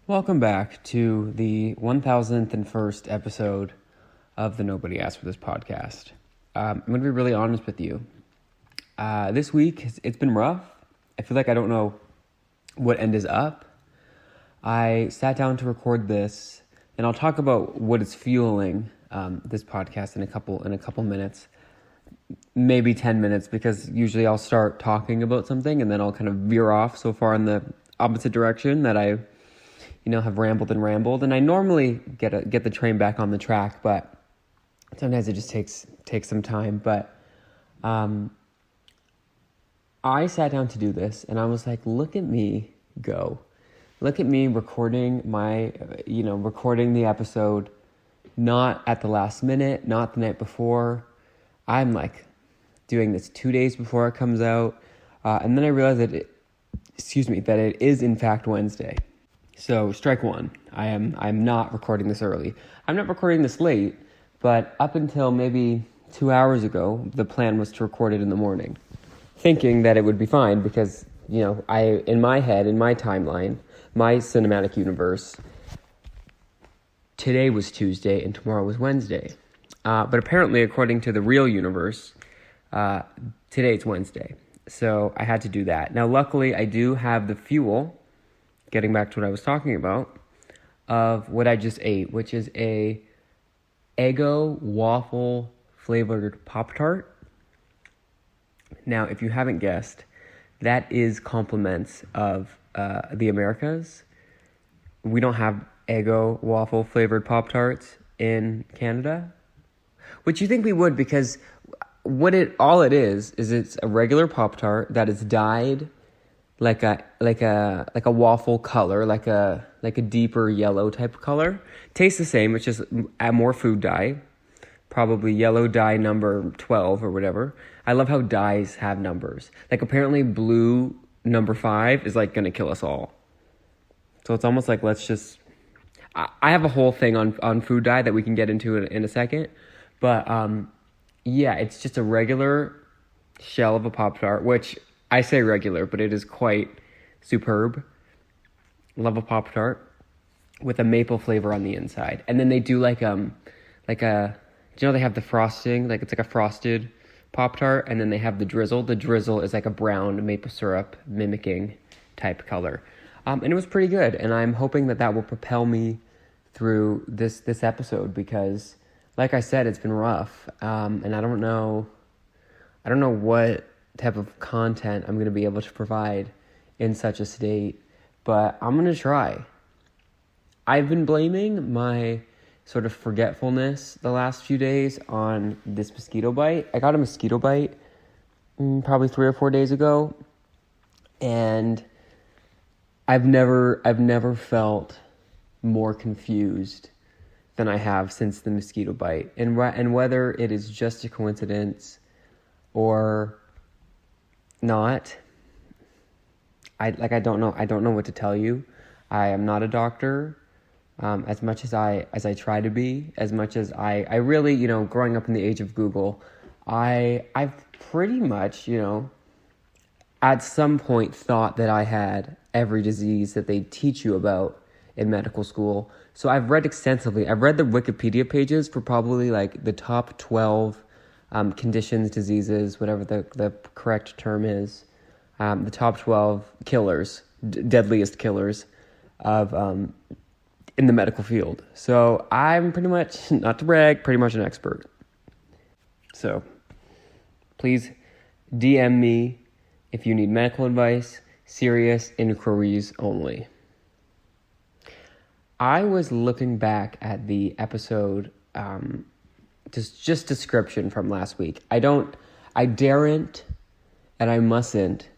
Welcome back to the 1001st episode of the Nobody Asked for This podcast. I'm going to be really honest with you. This week, it's been rough. I feel like I don't know what end is up. I sat down to record this, and I'll talk about what is fueling this podcast in a couple minutes, maybe 10 minutes, because usually I'll start talking about something, and then I'll kind of veer off so far in the opposite direction that I have rambled, and I normally get the train back on the track, but sometimes it just takes some time. But I sat down to do this, and I was like, look at me go. Look at me recording recording the episode, not at the last minute, not the night before. I'm like doing this 2 days before it comes out, and then I realized that it is in fact Wednesday. So strike one. I'm not recording this early. I'm not recording this late, but up until maybe 2 hours ago, the plan was to record it in the morning, thinking that it would be fine because, in my head, in my timeline, my cinematic universe, today was Tuesday and tomorrow was Wednesday. But apparently, according to the real universe, today it's Wednesday. So I had to do that. Now, luckily, I do have the fuel, getting back to what I was talking about, of what I just ate, which is a Eggo waffle flavored Pop-Tart. Now, if you haven't guessed, that is compliments of the Americas. We don't have Eggo waffle flavored Pop-Tarts in Canada, which you think we would, because all it is it's a regular Pop-Tart that is dyed like a waffle color, like a deeper yellow type of color. Tastes the same, it's just add more food dye, probably yellow dye number 12 or whatever. I love how dyes have numbers. Like apparently blue number 5 is like gonna kill us all. So it's almost like I have a whole thing on food dye that we can get into in a second. But it's just a regular shell of a Pop-Tart, which I say regular, but it is quite superb. Love a Pop-Tart with a maple flavor on the inside. And then they do they have the frosting, it's like a frosted Pop-Tart, and then they have the drizzle. The drizzle is like a brown maple syrup mimicking type color. And it was pretty good, and I'm hoping that will propel me through this episode, because like I said, it's been rough. And I don't know what type of content I'm going to be able to provide in such a state, but I'm going to try. I've been blaming my sort of forgetfulness the last few days on this mosquito bite. I got a mosquito bite probably 3 or 4 days ago, and I've never felt more confused than I have since the mosquito bite. And whether it is just a coincidence or not, I don't know what to tell you. I am not a doctor, as much as I try to be, as much as I really, growing up in the age of Google, I've pretty much, at some point thought that I had every disease that they teach you about in medical school. So I've read extensively. I've read the Wikipedia pages for probably the top 12 conditions, diseases, whatever the correct term is, the top 12 killers, deadliest killers of in the medical field. So I'm pretty much, not to brag, pretty much an expert. So please DM me if you need medical advice, serious inquiries only. I was looking back at the episode, just description from last week. I daren't, and I mustn't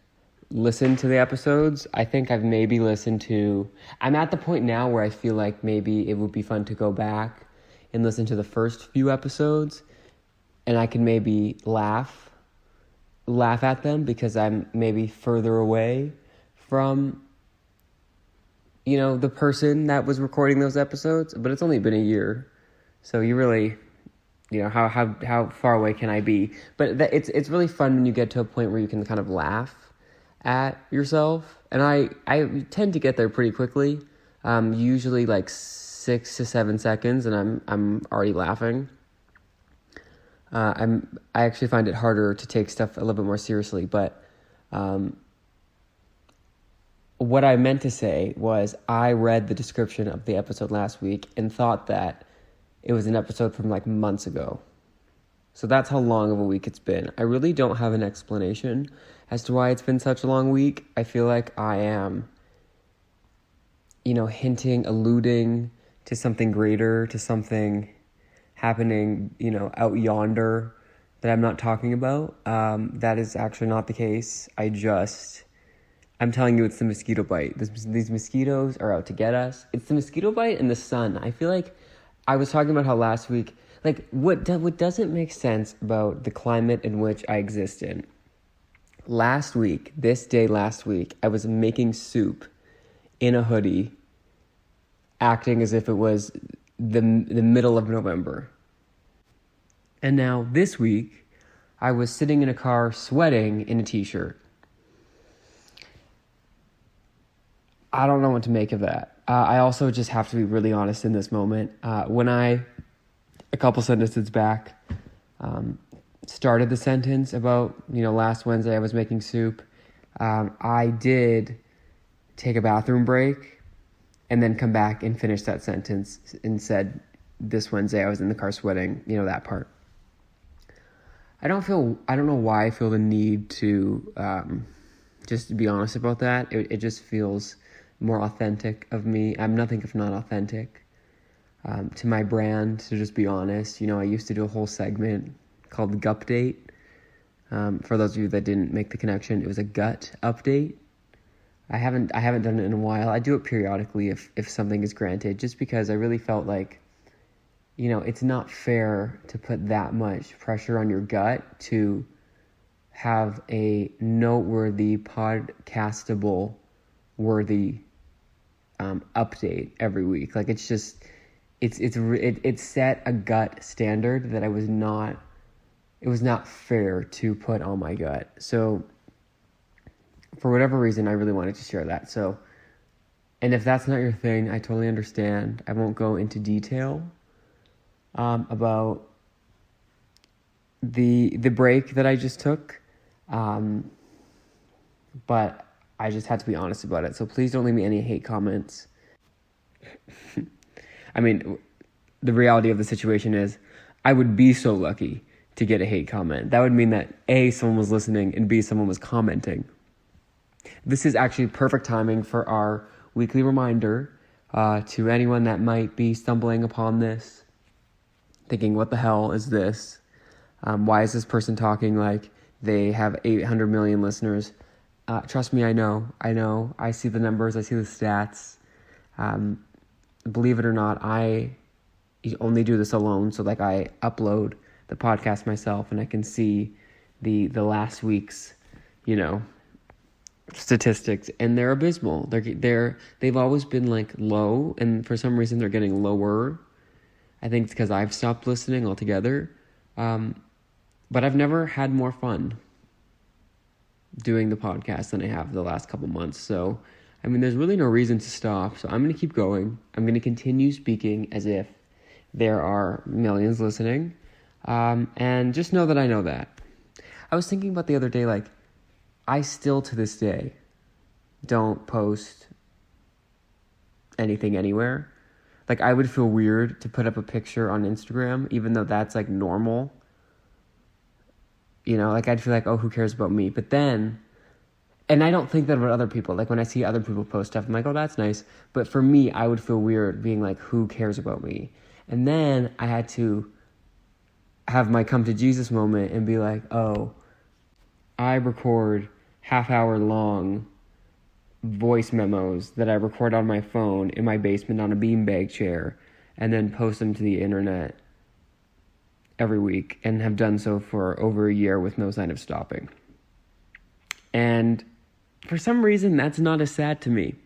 listen to the episodes. I think I'm at the point now where I feel like maybe it would be fun to go back and listen to the first few episodes, and I can maybe laugh at them because I'm maybe further away from the person that was recording those episodes, but it's only been a year, so you really, how far away can I be? But it's really fun when you get to a point where you can kind of laugh at yourself, and I tend to get there pretty quickly. Usually like 6 to 7 seconds, and I'm already laughing. I actually find it harder to take stuff a little bit more seriously, but what I meant to say was I read the description of the episode last week and thought that it was an episode from like months ago. So that's how long of a week it's been. I really don't have an explanation as to why it's been such a long week. I feel like I am, hinting, alluding to something greater, to something happening, out yonder that I'm not talking about. That is actually not the case. I'm telling you, it's the mosquito bite. These mosquitoes are out to get us. It's the mosquito bite and the sun. I feel like I was talking about how last week, like what doesn't make sense about the climate in which I exist in. Last week, I was making soup in a hoodie, acting as if it was the middle of November. And now this week, I was sitting in a car sweating in a t-shirt. I don't know what to make of that. I also just have to be really honest in this moment. When a couple sentences back, started the sentence about, last Wednesday I was making soup, I did take a bathroom break and then come back and finish that sentence and said, this Wednesday I was in the car sweating, that part. I don't know why I feel the need to just be honest about that. It just feels more authentic of me. I'm nothing if not authentic to my brand, to just be honest. I used to do a whole segment called Gupdate. For those of you that didn't make the connection, it was a gut update. I haven't done it in a while. I do it periodically if something is granted, just because I really felt like, it's not fair to put that much pressure on your gut to have a noteworthy, podcastable, worthy update every week. Like it set a gut standard that it was not fair to put on my gut. So for whatever reason, I really wanted to share that. So, and if that's not your thing, I totally understand. I won't go into detail about the break that I just took. But I just had to be honest about it. So please don't leave me any hate comments. I mean, the reality of the situation is I would be so lucky to get a hate comment. That would mean that A, someone was listening, and B, someone was commenting. This is actually perfect timing for our weekly reminder to anyone that might be stumbling upon this, thinking, what the hell is this? Why is this person talking like they have 800 million listeners? Trust me, I know. I see the numbers, I see the stats. Believe it or not, I only do this alone. So like I upload the podcast myself and I can see the last week's, statistics, and they're abysmal. They've always been like low, and for some reason they're getting lower. I think it's because I've stopped listening altogether. But I've never had more fun doing the podcast than I have the last couple months. So, I mean, there's really no reason to stop. So I'm going to keep going. I'm going to continue speaking as if there are millions listening. And just know that I know that. I was thinking about the other day, like, I still to this day don't post anything anywhere. Like, I would feel weird to put up a picture on Instagram, even though that's like normal. Like I'd feel like, oh, who cares about me? But then, and I don't think that about other people. Like when I see other people post stuff, I'm like, oh, that's nice. But for me, I would feel weird being like, who cares about me? And then I had to have my come to Jesus moment and be like, oh, I record half-hour long voice memos that I record on my phone in my basement on a beanbag chair and then post them to the internet every week, and have done so for over a year with no sign of stopping. And for some reason, that's not as sad to me.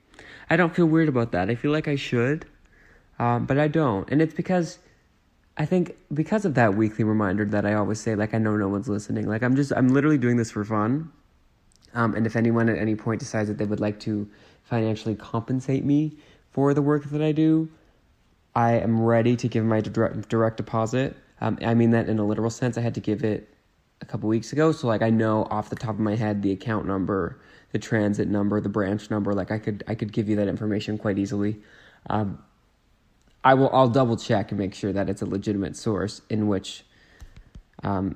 I don't feel weird about that. I feel like I should, but I don't. And it's because I think because of that weekly reminder that I always say, like, I know no one's listening. Like, I'm literally doing this for fun. And if anyone at any point decides that they would like to financially compensate me for the work that I do, I am ready to give my direct deposit. I mean that in a literal sense. I had to give it a couple weeks ago, so like I know off the top of my head the account number, the transit number, the branch number. Like I could give you that information quite easily. I'll double check and make sure that it's a legitimate source in which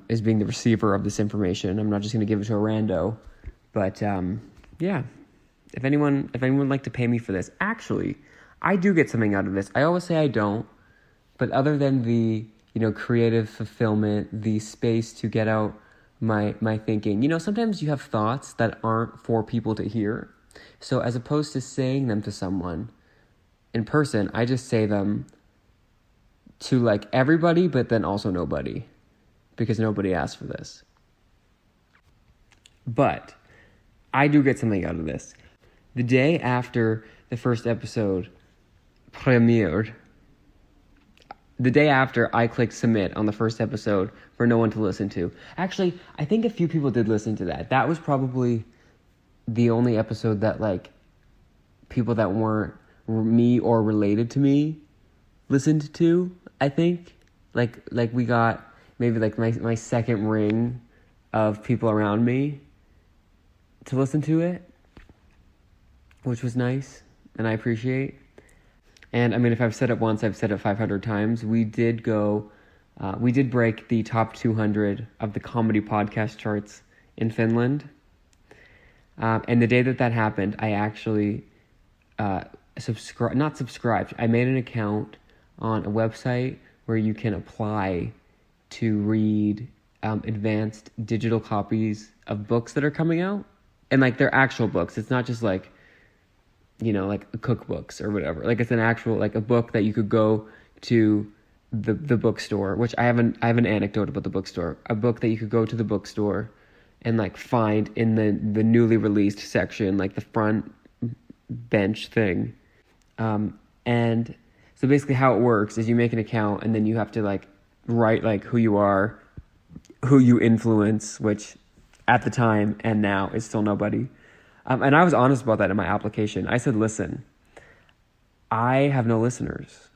is being the receiver of this information. I'm not just going to give it to a rando. But yeah, if anyone would like to pay me for this, actually, I do get something out of this. I always say I don't, but other than the creative fulfillment, the space to get out my thinking. Sometimes you have thoughts that aren't for people to hear. So as opposed to saying them to someone in person, I just say them to like everybody, but then also nobody, because nobody asked for this. But I do get something out of this. The day after the first episode premiered, the day after I clicked submit on the first episode for no one to listen to. Actually, I think a few people did listen to that. That was probably the only episode that like people that weren't me or related to me listened to, I think. Like we got maybe like my second ring of people around me to listen to it, which was nice and I appreciate. And I mean, if I've said it once, I've said it 500 times. We did break the top 200 of the comedy podcast charts in Finland. And the day that happened, I actually not subscribed. I made an account on a website where you can apply to read advanced digital copies of books that are coming out. And like they're actual books. It's not just like, like cookbooks or whatever. Like it's an actual, like a book that you could go to the bookstore, which I have an anecdote about the bookstore. A book that you could go to the bookstore and like find in the newly released section, like the front bench thing. And so basically how it works is you make an account and then you have to like write like who you are, who you influence, which at the time and now is still nobody. And I was honest about that in my application. I said, listen, I have no listeners.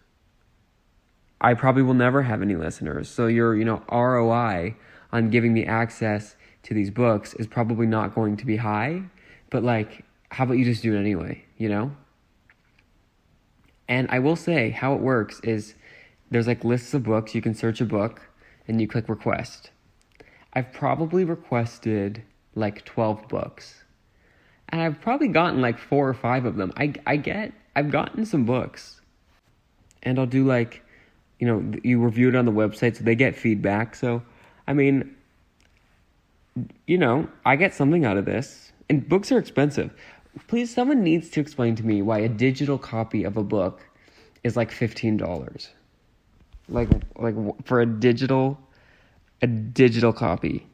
I probably will never have any listeners. So your, ROI on giving me access to these books is probably not going to be high. But like, how about you just do it anyway, And I will say how it works is there's like lists of books. You can search a book and you click request. I've probably requested like 12 books. And I've probably gotten like 4 or 5 of them. I've gotten some books. And I'll do like, you review it on the website, so they get feedback. So, I mean, I get something out of this. And books are expensive. Please, someone needs to explain to me why a digital copy of a book is like $15. Like for a digital copy.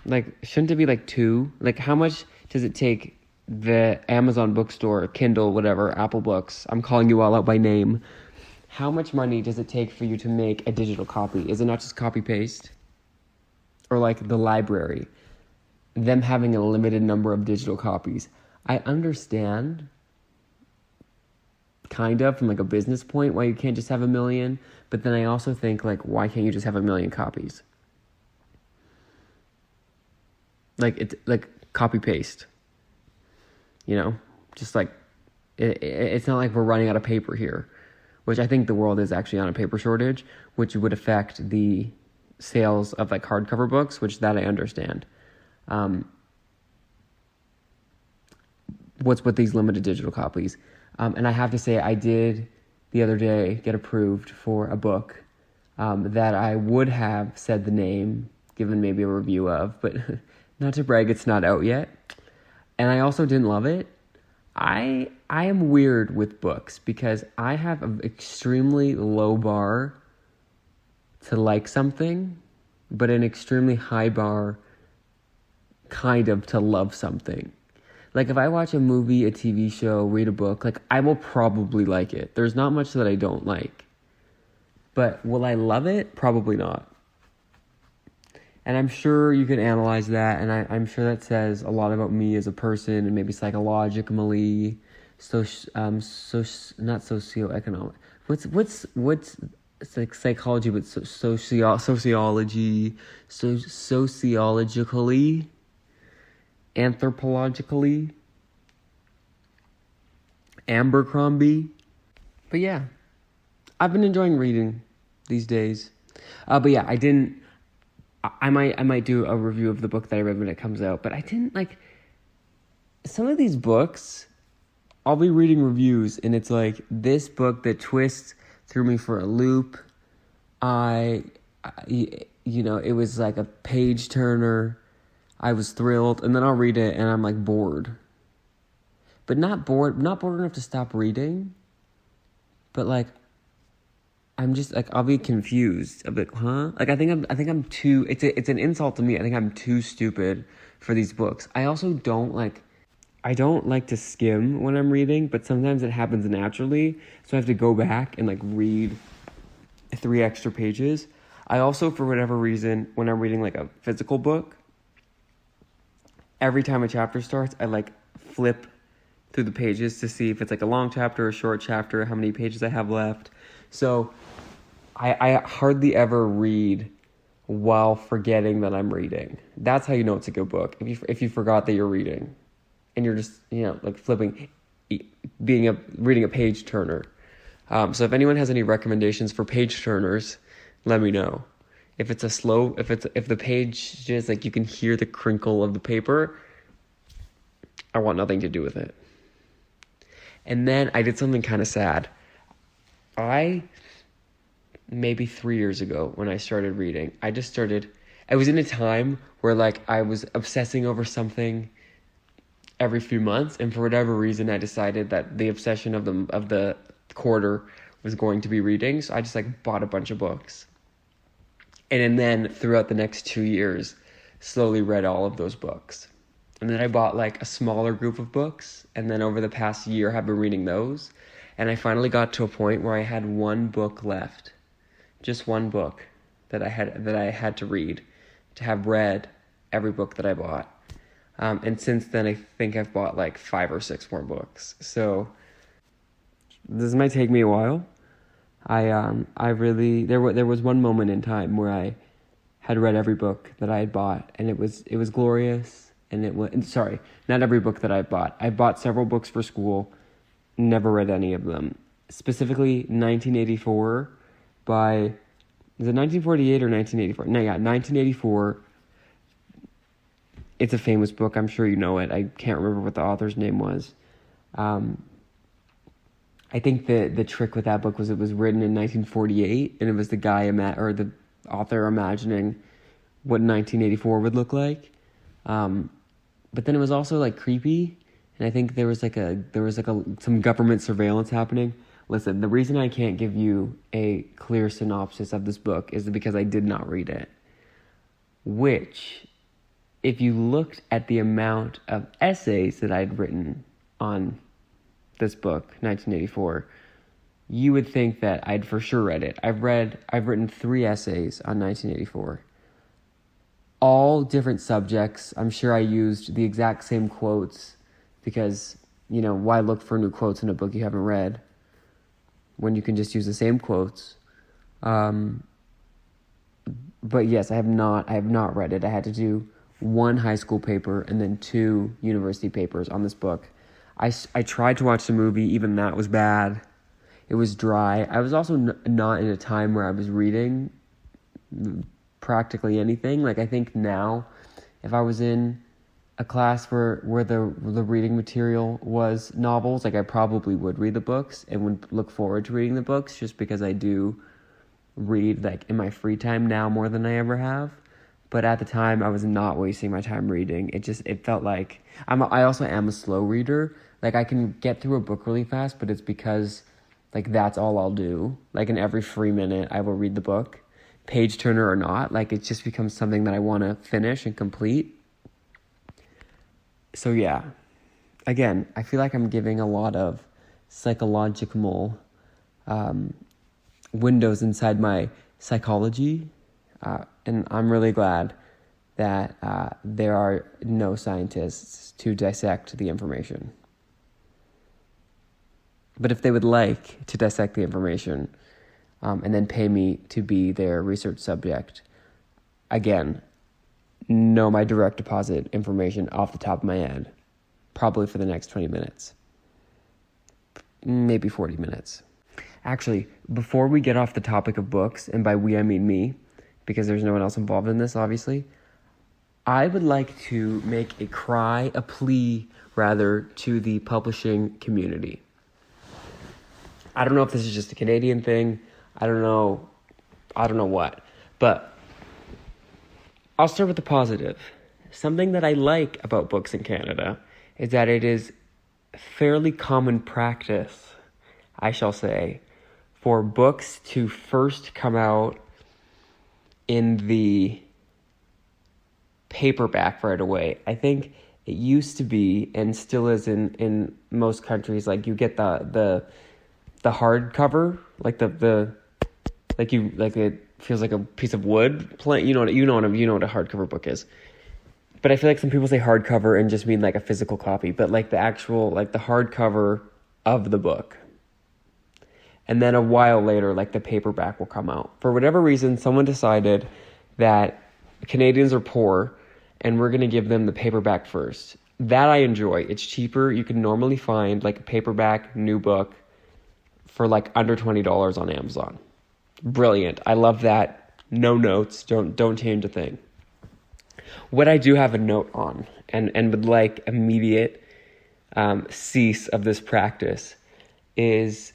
Like, shouldn't it be like 2? Like, how much does it take the Amazon bookstore, Kindle, whatever, Apple Books? I'm calling you all out by name. How much money does it take for you to make a digital copy? Is it not just copy paste? Or like the library, them having a limited number of digital copies. I understand, kind of, from like a business point, why you can't just have 1 million. But then I also think, like, why can't you just have 1 million copies? Like, it's like copy paste, just like it's not like we're running out of paper here, which I think the world is actually on a paper shortage, which would affect the sales of like hardcover books, which that I understand. What's with these limited digital copies? And I have to say, I did the other day get approved for a book that I would have said the name, given maybe a review of, but not to brag, it's not out yet. And I also didn't love it. I am weird with books because I have an extremely low bar to like something, but an extremely high bar kind of to love something. Like if I watch a movie, a TV show, read a book, like I will probably like it. There's not much that I don't like. But will I love it? Probably not. And I'm sure you can analyze that, and I'm sure that says a lot about me as a person, and maybe psychologically, not socioeconomic. What's it's like psychology, but sociology, sociologically, anthropologically, Abercrombie. But yeah, I've been enjoying reading these days. But yeah, I might do a review of the book that I read when it comes out. But I didn't like some of these books. I'll be reading reviews, and it's like this book that twists threw me for a loop. It was like a page turner. I was thrilled, and then I'll read it, and I'm like bored. But not bored enough to stop reading. But like, I'm just like, I'll be confused. I'll be like, huh? Like, I think I'm too. It's an insult to me. I think I'm too stupid for these books. I also don't like to skim when I'm reading, but sometimes it happens naturally. So I have to go back and like read 3 extra pages. I also, for whatever reason, when I'm reading like a physical book, every time a chapter starts, I like flip through the pages to see if it's like a long chapter or a short chapter, how many pages I have left. So I hardly ever read while forgetting that I'm reading. That's how you know it's a good book. If you forgot that you're reading and you're just, like flipping, reading a page turner. So if anyone has any recommendations for page turners, let me know. If it's if the page just like you can hear the crinkle of the paper, I want nothing to do with it. And then I did something kind of sad. Maybe 3 years ago when I started reading, I was in a time where like I was obsessing over something every few months, and for whatever reason I decided that the obsession of the quarter was going to be reading, so I just like bought a bunch of books. And then throughout the next 2 years, slowly read all of those books. And then I bought like a smaller group of books, and then over the past year have been reading those. And I finally got to a point where I had one book left. Just one book that I had to read to have read every book that I bought. And since then, I think I've bought like 5 or 6 more books. So this might take me a while. There was one moment in time where I had read every book that I had bought, and it was glorious. Sorry, not every book that I bought. I bought several books for school, never read any of them. Specifically, 1984 by, is it 1948 or 1984? No, yeah, 1984. It's a famous book. I'm sure you know it. I can't remember what the author's name was. I think the trick with that book was it was written in 1948, and it was the guy the author imagining what 1984 would look like. But then it was also like creepy, and I think there was some government surveillance happening. Listen, the reason I can't give you a clear synopsis of this book is because I did not read it. Which, if you looked at the amount of essays that I'd written on this book, 1984, you would think that I'd for sure read it. I've written 3 essays on 1984. All different subjects. I'm sure I used the exact same quotes because, why look for new quotes in a book you haven't read when you can just use the same quotes. But yes, I have not read it. I had to do 1 high school paper and then 2 university papers on this book. I tried to watch the movie, even that was bad. It was dry. I was also not in a time where I was reading practically anything. Like, I think now, if I was in a class where the reading material was novels, like I probably would read the books and would look forward to reading the books, just because I do read like in my free time now more than I ever have. But at the time, I was not wasting my time reading. It felt like I also am a slow reader. Like, I can get through a book really fast, but it's because like that's all I'll do. Like, in every free minute, I will read the book, page turner or not. Like, it just becomes something that I want to finish and complete. So yeah, again, I feel like I'm giving a lot of psychological windows inside my psychology, and I'm really glad that there are no scientists to dissect the information. But if they would like to dissect the information and then pay me to be their research subject, again, know my direct deposit information off the top of my head, probably for the next 20 minutes, maybe 40 minutes. Actually, before we get off the topic of books, and by we I mean me, because there's no one else involved in this, obviously, I would like to make a plea, to the publishing community. I don't know if this is just a Canadian thing. I don't know what. But I'll start with the positive. Something that I like about books in Canada is that it is fairly common practice, I shall say, for books to first come out in the paperback right away. I think it used to be, and still is in most countries, like you get the hardcover, like it feels like a piece of wood. You know what a hardcover book is. But I feel like some people say hardcover and just mean like a physical copy, but like the actual, like the hardcover of the book. And then a while later, like the paperback will come out. For whatever reason, someone decided that Canadians are poor and we're going to give them the paperback first. That I enjoy. It's cheaper. You can normally find like a paperback new book for like under $20 on Amazon. Brilliant. I love that. No notes. Don't change a thing. What I do have a note on and would like immediate cease of this practice is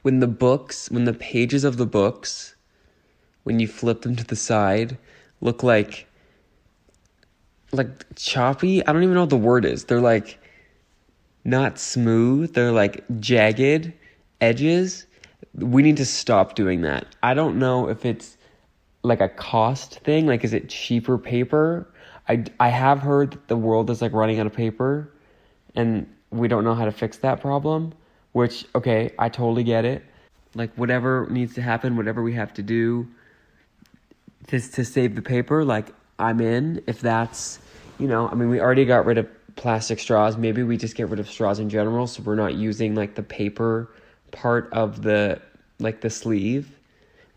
when the pages of the books, when you flip them to the side, look like choppy. I don't even know what the word is. They're like not smooth. They're like jagged edges. We need to stop doing that. I don't know if it's like a cost thing. Like, is it cheaper paper? I have heard that the world is like running out of paper and we don't know how to fix that problem, which, okay, I totally get it. Like, whatever needs to happen, whatever we have to do to save the paper, like, I'm in. If that's, we already got rid of plastic straws. Maybe we just get rid of straws in general, so we're not using like the paper part of the sleeve.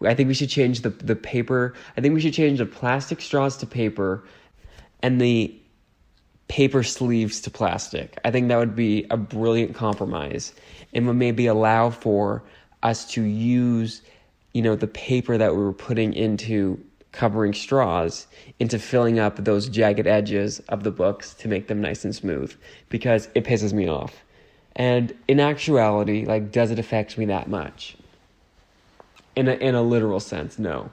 I think we should change the paper. I think we should change the plastic straws to paper and the paper sleeves to plastic. I think that would be a brilliant compromise and would maybe allow for us to use, the paper that we were putting into covering straws into filling up those jagged edges of the books to make them nice and smooth, because it pisses me off. And in actuality, like, does it affect me that much? In a literal sense, no.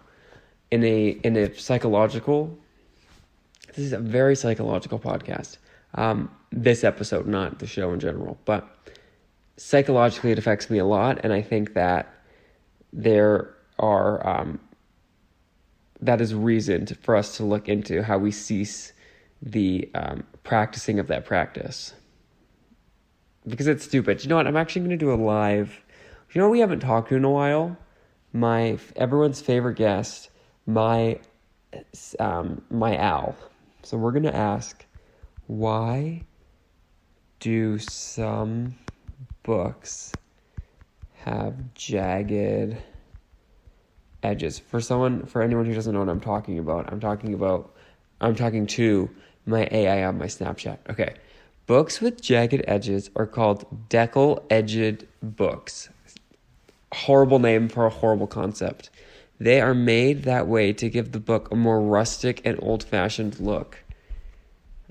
In a psychological, this is a very psychological podcast. This episode, not the show in general, but psychologically it affects me a lot, and I think that there are that is reason for us to look into how we cease the practicing of that practice, because it's stupid. You know what? I'm actually going to do a live. You know what we haven't talked to in a while? Everyone's favorite guest, my owl. So we're going to ask, why do some books have jagged edges? For anyone who doesn't know what I'm talking about, I'm talking to my AI on my Snapchat. Okay. Books with jagged edges are called deckle-edged books. Horrible name for a horrible concept. They are made that way to give the book a more rustic and old-fashioned look.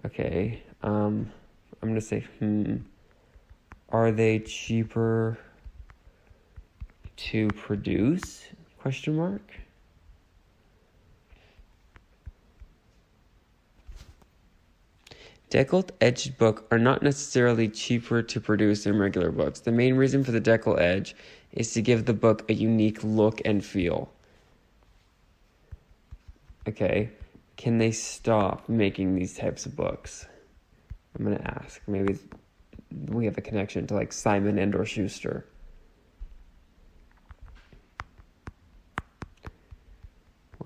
Okay, I'm going to say, are they cheaper to produce? ? Deckle-edged books are not necessarily cheaper to produce than regular books. The main reason for the deckle edge is to give the book a unique look and feel. Okay, can they stop making these types of books? I'm going to ask. Maybe we have a connection to like Simon and/or Schuster.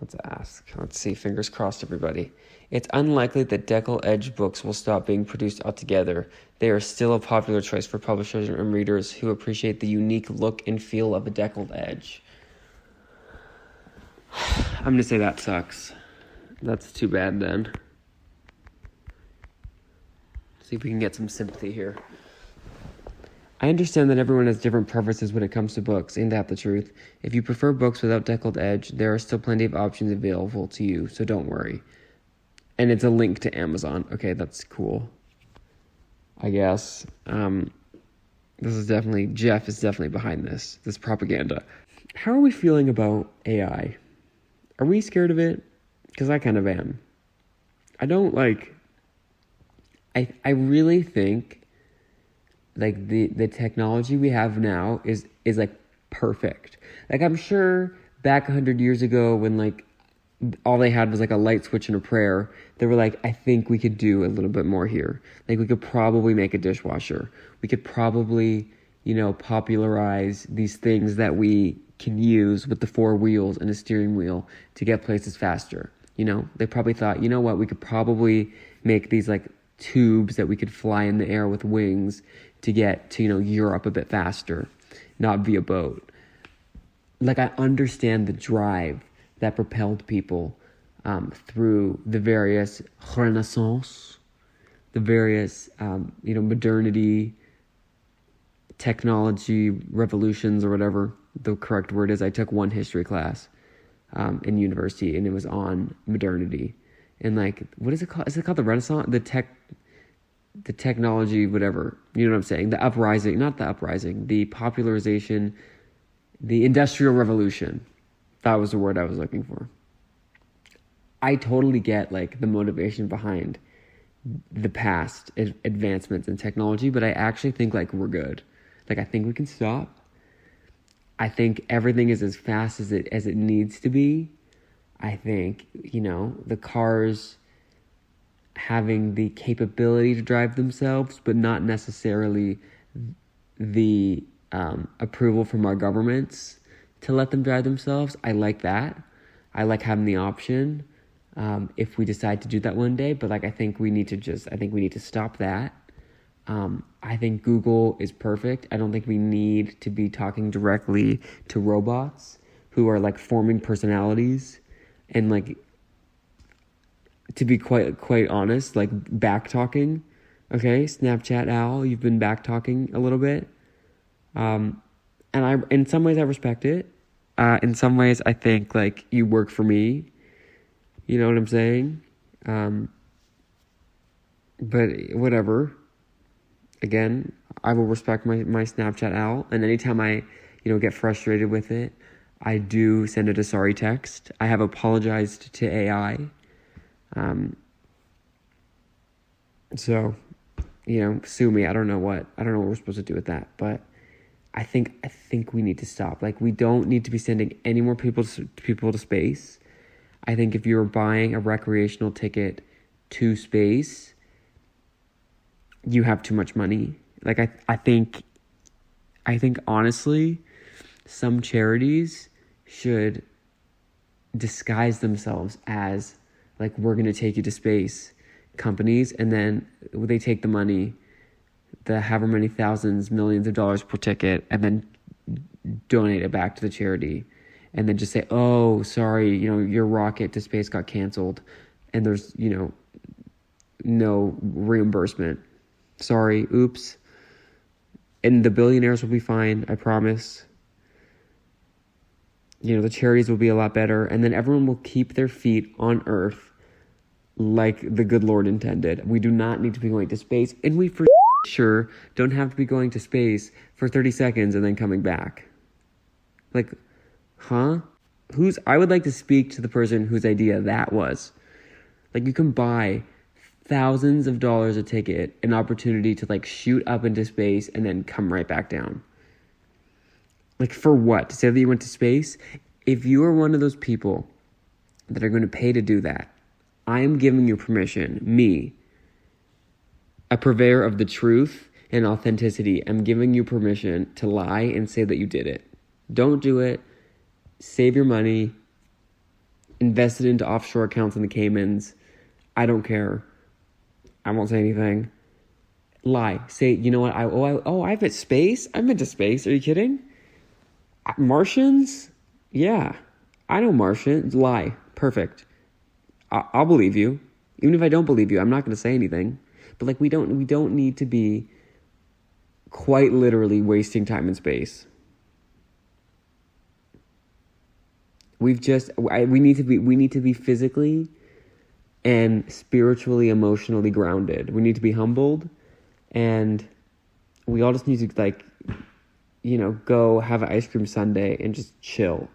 Let's ask. Let's see. Fingers crossed, everybody. It's unlikely that deckle edge books will stop being produced altogether. They are still a popular choice for publishers and readers who appreciate the unique look and feel of a deckled edge. I'm going to say that sucks. That's too bad then. See if we can get some sympathy here. I understand that everyone has different preferences when it comes to books. Ain't that the truth? If you prefer books without deckled edge, there are still plenty of options available to you, so don't worry. And it's a link to Amazon. Okay, that's cool. I guess. Jeff is definitely behind this propaganda. How are we feeling about AI? Are we scared of it? Because I kind of am. I really think like the technology we have now is like perfect. Like I'm sure back 100 years ago when like all they had was like a light switch and a prayer, they were like, I think we could do a little bit more here. Like we could probably make a dishwasher. We could probably, popularize these things that we can use with the 4 wheels and a steering wheel to get places faster. They probably thought, what, we could probably make these like tubes that we could fly in the air with wings to get to, Europe a bit faster, not via boat. Like I understand the drive that propelled people through the various Renaissance, the various, modernity, technology, revolutions, or whatever the correct word is. I took one history class in university, and it was on modernity. And like, what is it called? Is it called the Renaissance? The technology, whatever. You know what I'm saying? The uprising, not the uprising, the popularization, the Industrial Revolution. That was the word I was looking for. I totally get like the motivation behind the past advancements in technology, but I actually think like we're good. Like I think we can stop. I think everything is as fast as it needs to be. I think, the cars having the capability to drive themselves, but not necessarily the approval from our governments to let them drive themselves. I like that. I like having the option if we decide to do that one day. But like, I think we need to stop that. I think Google is perfect. I don't think we need to be talking directly to robots who are like forming personalities and like, to be quite honest, like back talking. Okay, Snapchat Al, you've been back talking a little bit. And in some ways I respect it. In some ways I think like you work for me. You know what I'm saying? But whatever. Again, I will respect my Snapchat Al, and anytime I, get frustrated with it, I do send it a sorry text. I have apologized to AI. So, sue me. I don't know what we're supposed to do with that, but I think we need to stop. Like, we don't need to be sending any more people to space. I think if you're buying a recreational ticket to space, you have too much money. Like, I think honestly, some charities should disguise themselves as like, we're going to take you to space companies, and then they take the money, the however many thousands, millions of dollars per ticket, and then donate it back to the charity, and then just say, oh, sorry, your rocket to space got canceled, and there's, no reimbursement. Sorry, oops. And the billionaires will be fine, I promise. The charities will be a lot better, and then everyone will keep their feet on Earth like the good Lord intended. We do not need to be going to space, and we for sure don't have to be going to space for 30 seconds and then coming back. Like, huh? I would like to speak to the person whose idea that was. Like, you can buy thousands of dollars a ticket, an opportunity to like shoot up into space and then come right back down. Like, for what? To say that you went to space? If you are one of those people that are going to pay to do that, I am giving you permission, me, a purveyor of the truth and authenticity, I'm giving you permission to lie and say that you did it. Don't do it. Save your money. invested into offshore accounts in the Caymans. I don't care. I won't say anything. Lie. Say, you know what? I've hit space? I'm into space. Are you kidding? Martians? Yeah. I know Martians. Lie. Perfect. I'll believe you. Even if I don't believe you, I'm not going to say anything. But like, we don't need to be quite literally wasting time in space. We need to be physically and spiritually, emotionally grounded. We need to be humbled, and we all just need to, like, you know, go have an ice cream sundae and just chill.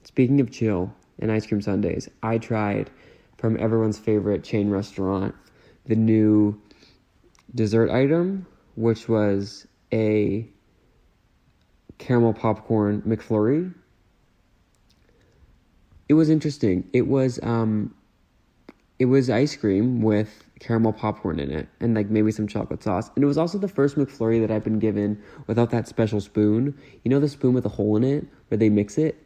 Speaking of chill and ice cream sundaes, I tried from everyone's favorite chain restaurant the new dessert item, which was a caramel popcorn McFlurry. It was interesting. It was ice cream with caramel popcorn in it and like maybe some chocolate sauce. And it was also the first McFlurry that I've been given without that special spoon. You know, the spoon with a hole in it where they mix it?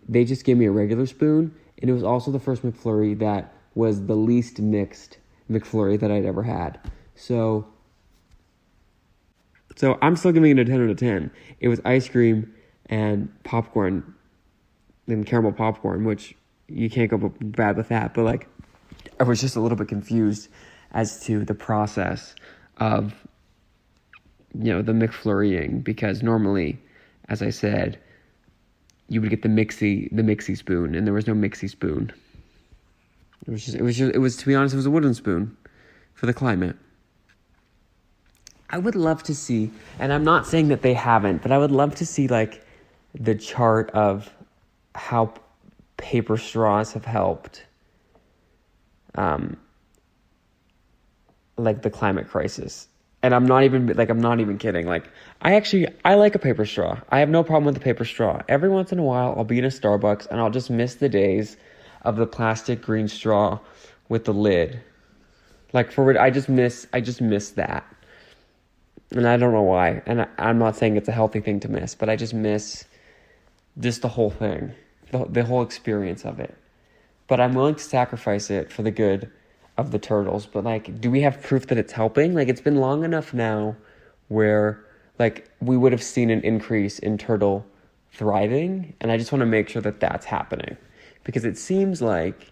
They just gave me a regular spoon, and it was also the first McFlurry that was the least mixed McFlurry that I'd ever had. So I'm still giving it a 10 out of 10. It was ice cream and popcorn and caramel popcorn, which you can't go bad with that. But like, I was just a little bit confused as to the process of, you know, the McFlurrying, because normally, as I said, you would get the mixy spoon, and there was no mixy spoon. It was to be honest, it was a wooden spoon for the climate. I would love to see, and I'm not saying that they haven't, but I would love to see like the chart of how paper straws have helped, like the climate crisis. And I'm not even kidding. Like, I like a paper straw. I have no problem with the paper straw. Every once in a while, I'll be in a Starbucks and I'll just miss the days of the plastic green straw with the lid. Like, I just miss that. And I don't know why. And I'm not saying it's a healthy thing to miss, but I just miss just the whole thing, the whole experience of it. But I'm willing to sacrifice it for the good of the turtles. But like, do we have proof that it's helping? Like, it's been long enough now where like we would have seen an increase in turtle thriving, and I just want to make sure that that's happening, because it seems like,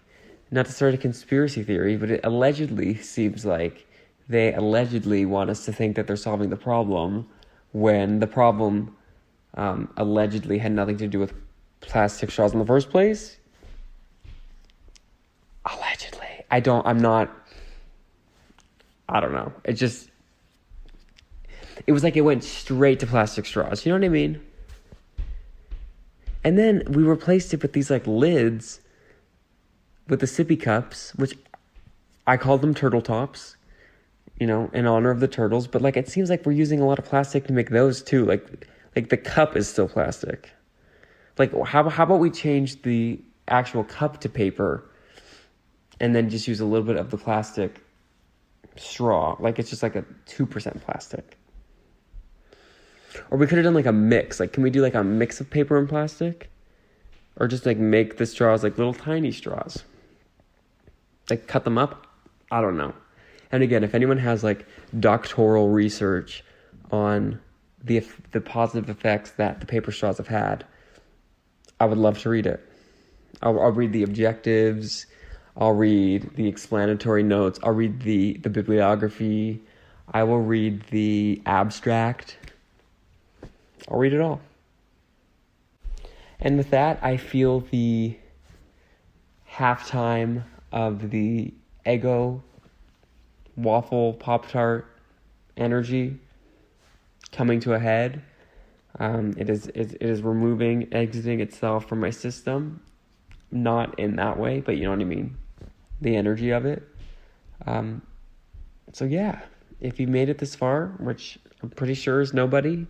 not to start a conspiracy theory, but it allegedly seems like they allegedly want us to think that they're solving the problem when the problem allegedly had nothing to do with plastic straws in the first place. Allegedly. I don't know. It was like it went straight to plastic straws. You know what I mean? And then we replaced it with these like lids with the sippy cups, which I called them turtle tops, you know, in honor of the turtles. But like, it seems like we're using a lot of plastic to make those too. Like the cup is still plastic. Like, how about we change the actual cup to paper and then just use a little bit of the plastic straw? Like, it's just like a 2% plastic. Or we could have done like a mix. Like, can we do like a mix of paper and plastic? Or just like make the straws like little tiny straws? Like, cut them up? I don't know. And again, if anyone has like doctoral research on the positive effects that the paper straws have had, I would love to read it. I'll read the objectives. I'll read the explanatory notes. I'll read the bibliography. I will read the abstract. I'll read it all. And with that, I feel the halftime of the Eggo waffle Pop-Tart energy coming to a head. It is exiting itself from my system. Not in that way, but you know what I mean. The energy of it. So yeah, if you made it this far, which I'm pretty sure is nobody,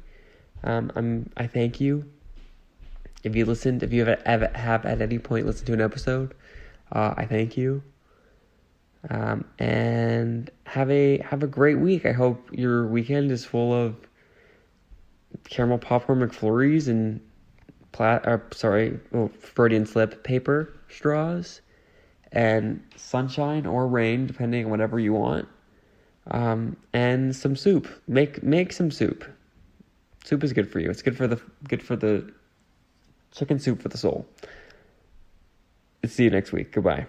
I thank you. If you listened, if you have at any point listened to an episode, I thank you. And have a great week. I hope your weekend is full of caramel popcorn McFlurries and Freudian slip, paper straws, and sunshine or rain, depending on whatever you want, and some soup. Make some soup. Soup is good for you. It's good for the chicken soup for the soul. See you next week. Goodbye.